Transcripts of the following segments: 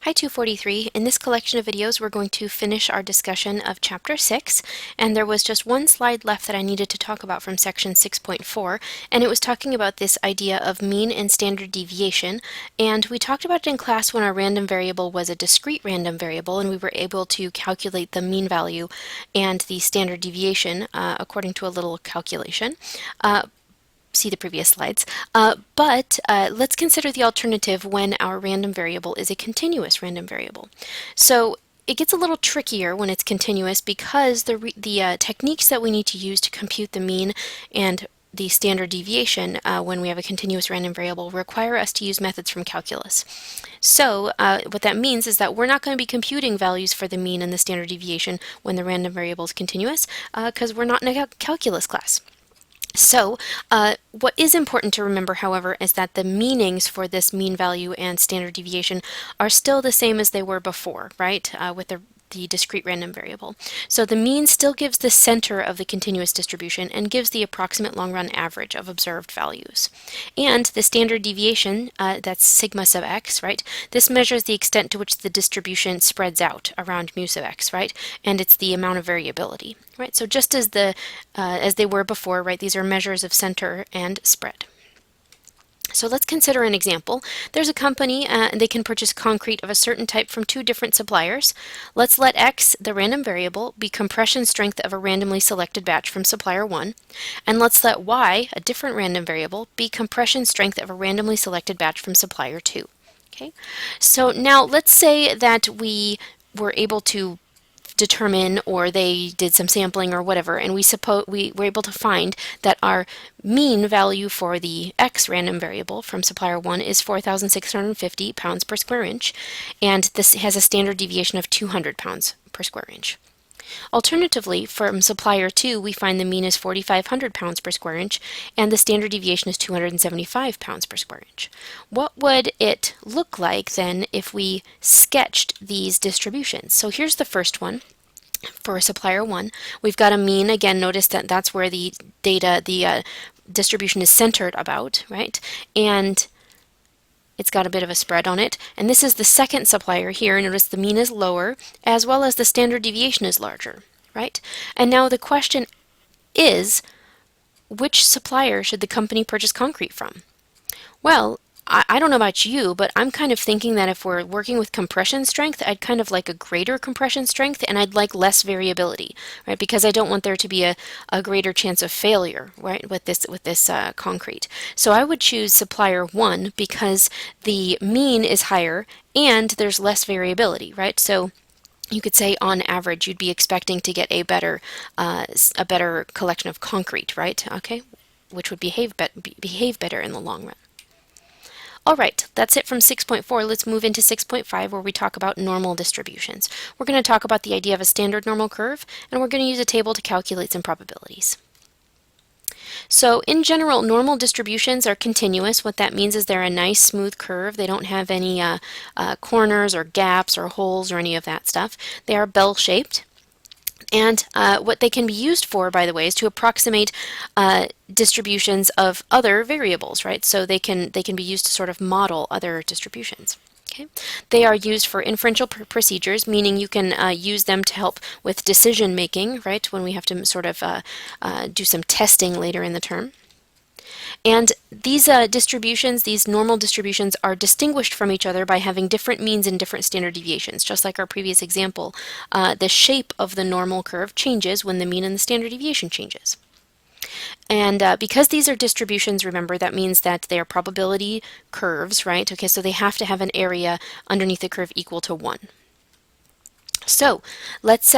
Hi 243. In this collection of videos we're going to finish our discussion of Chapter 6, and there was just one slide left that I needed to talk about from section 6.4, and it was talking about this idea of mean and standard deviation, and we talked about it in class when our random variable was a discrete random variable and we were able to calculate the mean value and the standard deviation according to a little calculation. See the previous slides. But let's consider the alternative when our random variable is a continuous random variable. So it gets a little trickier when it's continuous because the techniques that we need to use to compute the mean and the standard deviation when we have a continuous random variable require us to use methods from calculus. So what that means is that we're not going to be computing values for the mean and the standard deviation when the random variable is continuous because we're not in a calculus class. So what is important to remember, however, is that the meanings for this mean value and standard deviation are still the same as they were before, right, with the discrete random variable. So the mean still gives the center of the continuous distribution and gives the approximate long-run average of observed values. And the standard deviation, that's sigma sub x, right, this measures the extent to which the distribution spreads out around mu sub x, right, and it's the amount of variability, right. So just as they were before, right, these are measures of center and spread. So let's consider an example. There's a company and they can purchase concrete of a certain type from two different suppliers. Let's let X, the random variable, be compression strength of a randomly selected batch from supplier 1, and let's let Y, a different random variable, be compression strength of a randomly selected batch from supplier 2. Okay, so now let's say that we were able to determine, or they did some sampling or whatever, and we were able to find that our mean value for the X random variable from supplier 1 is 4,650 pounds per square inch, and this has a standard deviation of 200 pounds per square inch. Alternatively, from supplier 2, we find the mean is 4,500 pounds per square inch, and the standard deviation is 275 pounds per square inch. What would it look like then if we sketched these distributions? So here's the first one. For supplier 1, we've got a mean. Again, notice that that's where the distribution is centered about, right? And it's got a bit of a spread on it. And this is the second supplier here. Notice the mean is lower, as well as the standard deviation is larger, right? And now the question is, which supplier should the company purchase concrete from? Well, I don't know about you, but I'm kind of thinking that if we're working with compression strength, I'd kind of like a greater compression strength, and I'd like less variability, right? Because I don't want there to be a greater chance of failure, right, with this concrete. So I would choose supplier 1 because the mean is higher and there's less variability, right? So you could say on average you'd be expecting to get a better collection of concrete, right? Okay, which would behave better in the long run. All right, that's it from 6.4. Let's move into 6.5 where we talk about normal distributions. We're going to talk about the idea of a standard normal curve, and we're going to use a table to calculate some probabilities. So in general, normal distributions are continuous. What that means is they're a nice smooth curve. They don't have any corners or gaps or holes or any of that stuff. They are bell-shaped. And what they can be used for, by the way, is to approximate distributions of other variables, right? So they can be used to sort of model other distributions. Okay. They are used for inferential procedures, meaning you can use them to help with decision making, right? When we have to sort of do some testing later in the term. And these distributions, these normal distributions, are distinguished from each other by having different means and different standard deviations. Just like our previous example, the shape of the normal curve changes when the mean and the standard deviation changes. And because these are distributions, remember, that means that they are probability curves, right? Okay, so they have to have an area underneath the curve equal to 1. So let's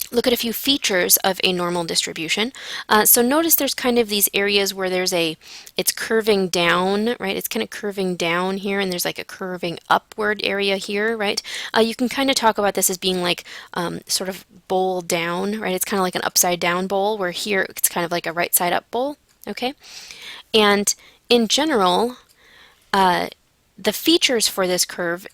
look at a few features of a normal distribution. So notice there's kind of these areas where it's curving down, right? It's kind of curving down here, and there's like a curving upward area here, right? You can kind of talk about this as being like sort of bowl down, right? It's kind of like an upside down bowl, where here it's kind of like a right side up bowl, okay? And in general, the features for this curve,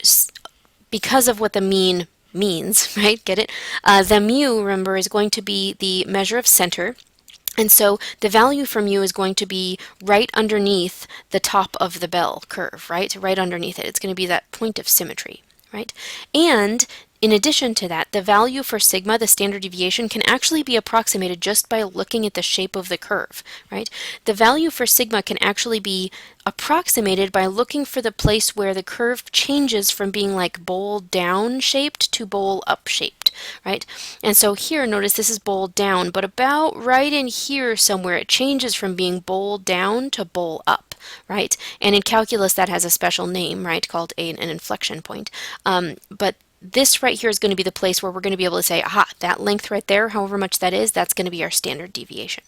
because of what the mean means, right? Get it? The mu, remember, is going to be the measure of center, And so the value for mu is going to be right underneath the top of the bell curve, right? Right underneath it. It's going to be that point of symmetry, right? And in addition to that, the value for sigma, the standard deviation, can actually be approximated just by looking at the shape of the curve, right? The value for sigma can actually be approximated by looking for the place where the curve changes from being like bowl down shaped to bowl up shaped, right? And so here, notice this is bowl down, but about right in here somewhere it changes from being bowl down to bowl up, right? And in calculus that has a special name, right, called an inflection point. But this right here is going to be the place where we're going to be able to say, aha, that length right there, however much that is, that's going to be our standard deviation.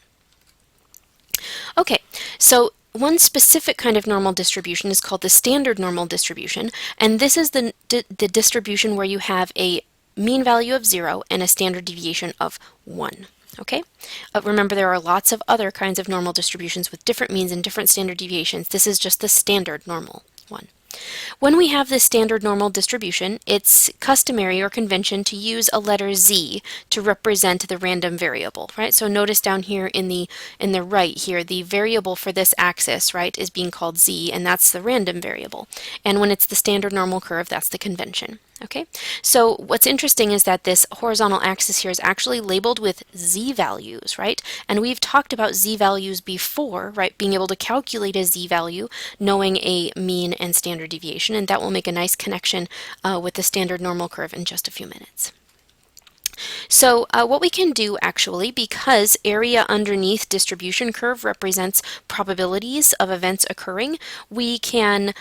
Okay, so one specific kind of normal distribution is called the standard normal distribution, and this is the distribution where you have a mean value of 0 and a standard deviation of 1. Okay? Remember, there are lots of other kinds of normal distributions with different means and different standard deviations. This is just the standard normal one. When we have this standard normal distribution, it's customary or convention to use a letter z to represent the random variable, right? So notice down here in the right here, the variable for this axis, right, is being called z, and that's the random variable. And when it's the standard normal curve, that's the convention. Okay, so what's interesting is that this horizontal axis here is actually labeled with z values, right? And we've talked about z values before, right? Being able to calculate a z value, knowing a mean and standard deviation, and that will make a nice connection with the standard normal curve in just a few minutes. So what we can do actually, because area underneath distribution curve represents probabilities of events occurring, we can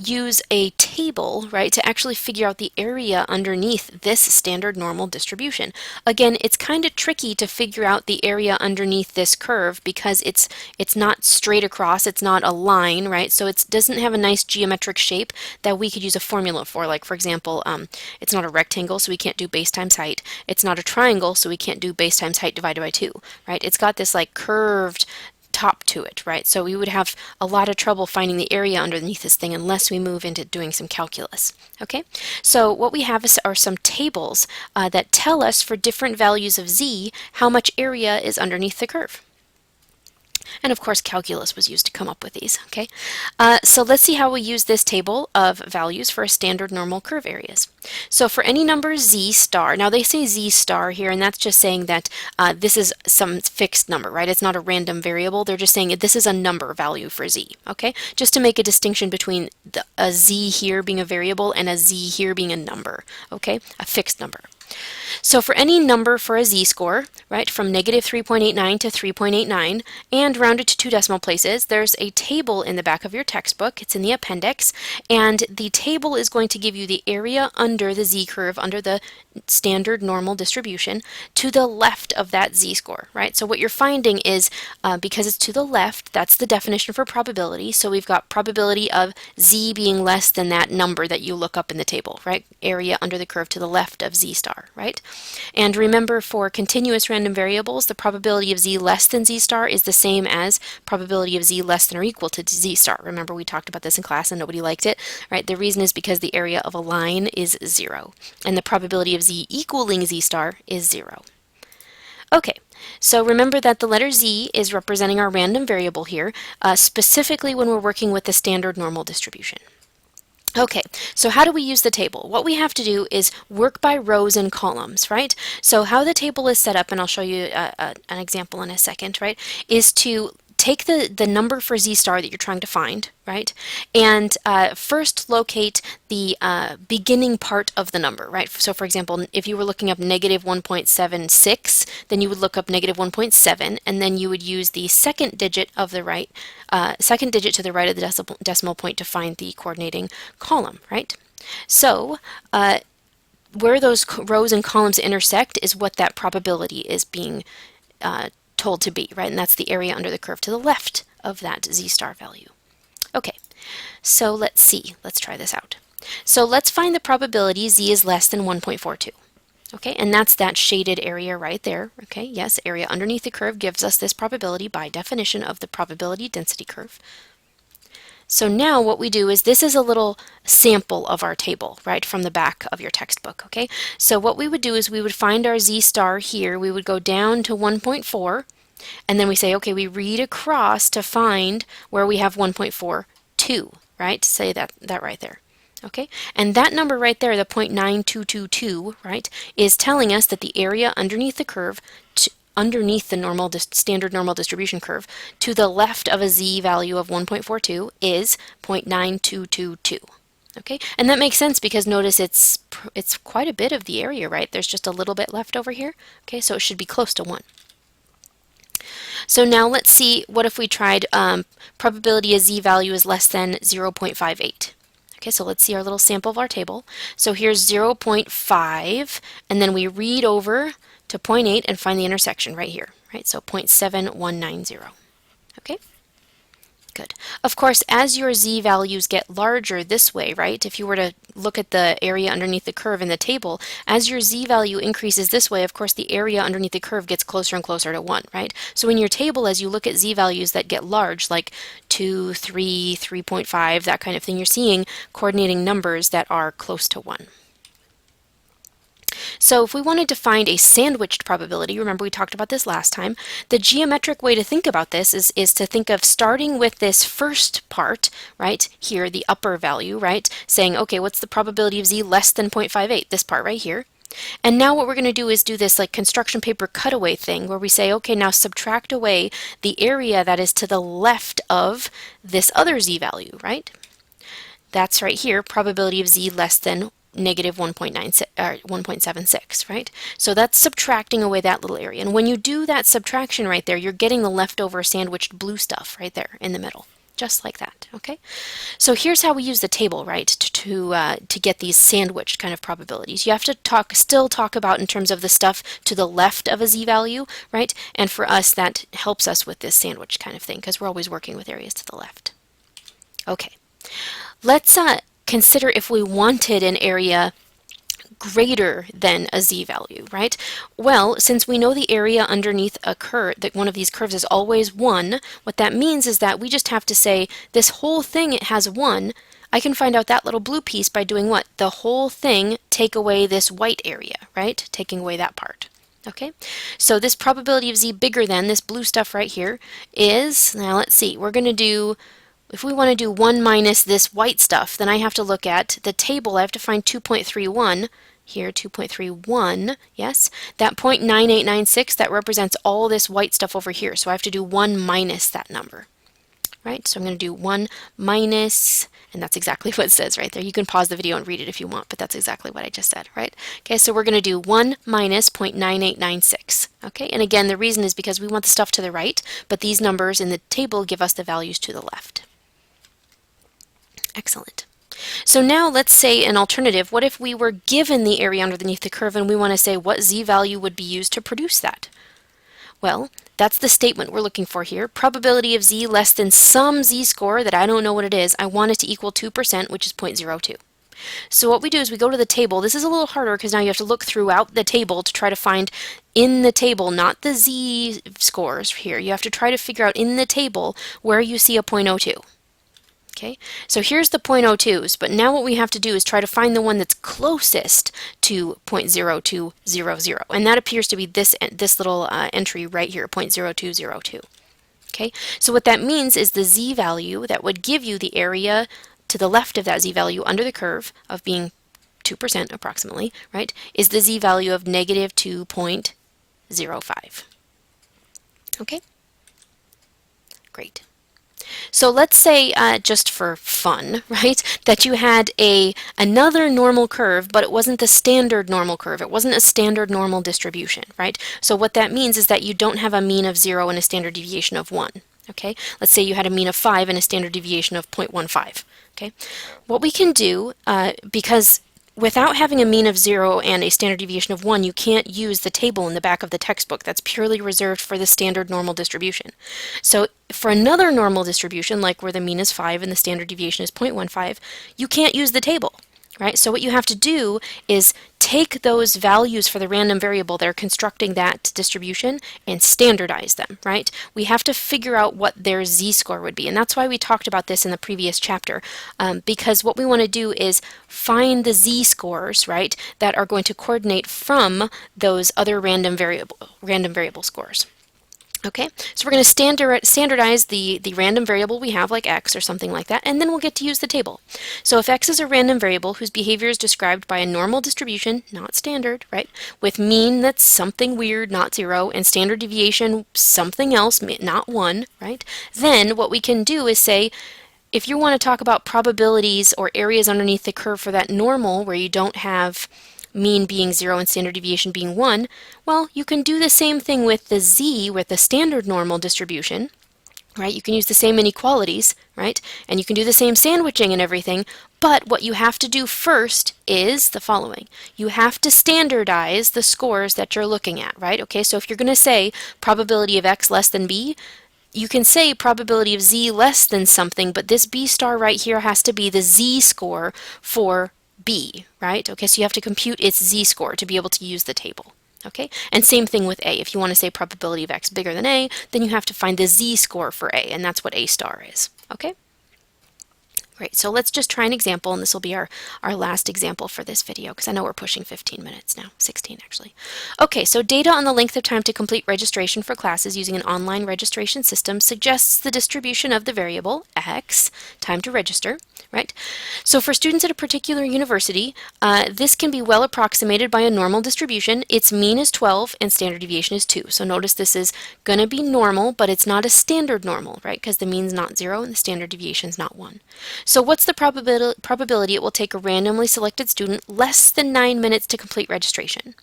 use a table, right, to actually figure out the area underneath this standard normal distribution. Again, it's kind of tricky to figure out the area underneath this curve because it's not straight across, it's not a line, right? So it doesn't have a nice geometric shape that we could use a formula for. Like, for example, it's not a rectangle, so we can't do base times height. It's not a triangle, so we can't do base times height divided by 2, right? It's got this like curved top to it, right? So we would have a lot of trouble finding the area underneath this thing unless we move into doing some calculus. Okay, so what we have are some tables that tell us for different values of z how much area is underneath the curve. And of course, calculus was used to come up with these. Okay, so let's see how we use this table of values for standard normal curve areas. So for any number z star, now they say z star here, and that's just saying that this is some fixed number, right? It's not a random variable. They're just saying this is a number value for z. Okay, just to make a distinction between a z here being a variable and a z here being a number. Okay, a fixed number. So for any number for a z-score, right, from negative 3.89 to 3.89, and rounded to 2 decimal places, there's a table in the back of your textbook. It's in the appendix, and the table is going to give you the area under the z-curve, under the standard normal distribution, to the left of that z-score, right? So what you're finding is, because it's to the left, that's the definition for probability, so we've got probability of z being less than that number that you look up in the table, right? Area under the curve to the left of z star, right? And remember, for continuous random variables, the probability of z less than z star is the same as probability of z less than or equal to z star. Remember, we talked about this in class and nobody liked it, right? The reason is because the area of a line is 0, and the probability of z equaling z star is 0. Okay, so remember that the letter z is representing our random variable here, specifically when we're working with the standard normal distribution. Okay, so how do we use the table? What we have to do is work by rows and columns, right? So how the table is set up, and I'll show you an example in a second, right, is to take the number for z star that you're trying to find, right, and first locate the beginning part of the number, right? So for example, if you were looking up negative 1.76, then you would look up negative 1.7, and then you would use the second digit of the right, second digit to the right of the decimal point to find the coordinating column, right? So where those rows and columns intersect is what that probability is being told to be, right? And that's the area under the curve to the left of that z star value. Okay, so let's see. Let's try this out. So let's find the probability z is less than 1.42. Okay, and that's that shaded area right there. Okay, yes, area underneath the curve gives us this probability by definition of the probability density curve. So now what we do is, this is a little sample of our table, right, from the back of your textbook, okay? So what we would do is we would find our z star here. We would go down to 1.4, and then we say, okay, we read across to find where we have 1.42, right? Say that right there. Okay, and that number right there, the 0.9222, right, is telling us that the area underneath the curve, underneath the standard normal distribution curve, to the left of a z value of 1.42 is 0.9222. Okay, and that makes sense because notice it's quite a bit of the area, right? There's just a little bit left over here. Okay, so it should be close to 1. So now let's see, what if we tried probability a z value is less than 0.58. Okay, so let's see our little sample of our table. So here's 0.5, and then we read over to 0.8 and find the intersection right here, right? So 0.7190. Okay, good. Of course, as your z values get larger this way, right? If you were to look at the area underneath the curve in the table, as your z value increases this way, of course, the area underneath the curve gets closer and closer to 1, right? So in your table, as you look at z values that get large, like 2, 3, 3.5, that kind of thing, you're seeing coordinating numbers that are close to 1. So if we wanted to find a sandwiched probability, remember we talked about this last time, the geometric way to think about this is to think of starting with this first part, right, here, the upper value, right, saying, okay, what's the probability of z less than 0.58, this part right here. And now what we're going to do is do this like construction paper cutaway thing where we say, okay, now subtract away the area that is to the left of this other z value, right? That's right here, probability of z less than negative 1.96 or 1.76, right? So that's subtracting away that little area. And when you do that subtraction right there, you're getting the leftover sandwiched blue stuff right there in the middle, just like that, okay? So here's how we use the table, right, to get these sandwiched kind of probabilities. You have to still talk about in terms of the stuff to the left of a z-value, right? And for us, that helps us with this sandwich kind of thing because we're always working with areas to the left. Okay, let's consider if we wanted an area greater than a z-value, right? Well, since we know the area underneath a curve, that one of these curves is always 1, what that means is that we just have to say this whole thing, it has 1. I can find out that little blue piece by doing what? The whole thing, take away this white area, right? Taking away that part. Okay, so this probability of z bigger than this blue stuff right here is, now let's see, we're going to do, if we want to do 1 minus this white stuff, then I have to look at the table. I have to find 2.31 here, 2.31, yes. That 0.9896, that represents all this white stuff over here. So I have to do 1 minus that number, right? So I'm going to do 1 minus, and that's exactly what it says right there. You can pause the video and read it if you want, but that's exactly what I just said, right? Okay, so we're going to do 1 minus 0.9896, okay? And again, the reason is because we want the stuff to the right, but these numbers in the table give us the values to the left. Excellent. So now let's say an alternative. What if we were given the area underneath the curve and we want to say what z-value would be used to produce that? Well, that's the statement we're looking for here. Probability of z less than some z-score that I don't know what it is. I want it to equal 2%, which is 0.02. So what we do is we go to the table. This is a little harder because now you have to look throughout the table to try to find in the table, not the z-scores here. You have to try to figure out in the table where you see a 0.02. Okay, so here's the 0.02s, but now what we have to do is try to find the one that's closest to 0.0200, and that appears to be this little entry right here, 0.0202. Okay, so what that means is the z-value that would give you the area to the left of that z-value under the curve of being 2% approximately, right, is the z-value of negative 2.05. Okay, great. So let's say, just for fun, right, that you had another normal curve, but it wasn't the standard normal curve. It wasn't a standard normal distribution, right? So what that means is that you don't have a mean of 0 and a standard deviation of 1. Okay, let's say you had a mean of 5 and a standard deviation of 0.15. Okay, what we can do, because without having a mean of 0 and a standard deviation of 1, you can't use the table in the back of the textbook. That's purely reserved for the standard normal distribution. So for another normal distribution, like where the mean is 5 and the standard deviation is 0.15, you can't use the table, right? So what you have to do is take those values for the random variable that are constructing that distribution and standardize them, right? We have to figure out what their z-score would be, and that's why we talked about this in the previous chapter, because what we want to do is find the z-scores, right, that are going to coordinate from those other random variable scores. Okay, so we're going to standardize the random variable we have, like x or something like that, and then we'll get to use the table. So if x is a random variable whose behavior is described by a normal distribution, not standard, right, with mean that's something weird, not 0, and standard deviation something else, not 1, right, then what we can do is say, if you want to talk about probabilities or areas underneath the curve for that normal where you don't have mean being 0 and standard deviation being 1, well, you can do the same thing with the z, with the standard normal distribution, right? You can use the same inequalities, right? And you can do the same sandwiching and everything, but what you have to do first is the following. You have to standardize the scores that you're looking at, right? Okay, so if you're going to say probability of x less than b, you can say probability of z less than something, but this b star right here has to be the z-score for b, right? Okay, so you have to compute its z-score to be able to use the table. Okay, and same thing with a. If you want to say probability of x bigger than a, then you have to find the z-score for a, and that's what a star is. Okay? Great, so let's just try an example, and this will be our last example for this video, because I know we're pushing 15 minutes now, 16 actually. Okay, so data on the length of time to complete registration for classes using an online registration system suggests the distribution of the variable x, time to register, right? So for students at a particular university, this can be well approximated by a normal distribution. Its mean is 12 and standard deviation is 2. So notice this is going to be normal, but it's not a standard normal, right? Because the mean's not 0 and the standard deviation is not 1. So what's the probability it will take a randomly selected student less than 9 minutes to complete registration?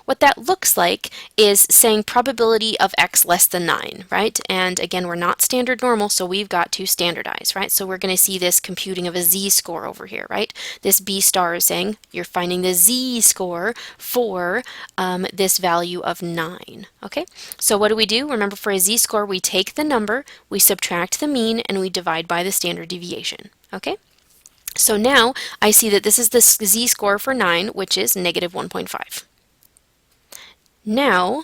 What that looks like is saying probability of x less than 9, right? And again, we're not standard normal, so we've got to standardize, right? So we're going to see this computing of a z-score over here, right? This b star is saying you're finding the z-score for this value of 9, okay? So what do? Remember, for a z-score, we take the number, we subtract the mean, and we divide by the standard deviation, okay? So now I see that this is the z-score for 9, which is negative 1.5. Now,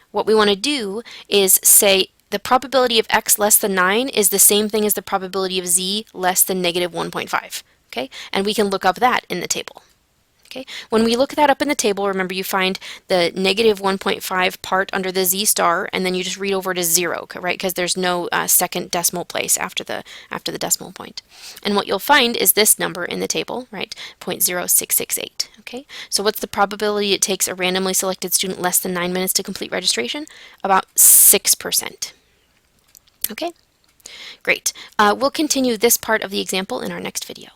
what we want to do is say the probability of x less than 9 is the same thing as the probability of z less than negative 1.5, okay? And we can look up that in the table. Okay. When we look that up in the table, remember you find the negative 1.5 part under the z star, and then you just read over to 0, right? Because there's no second decimal place after the decimal point. And what you'll find is this number in the table, right? 0.0668. Okay. So what's the probability it takes a randomly selected student less than 9 minutes to complete registration? About 6%. Okay. Great. We'll continue this part of the example in our next video.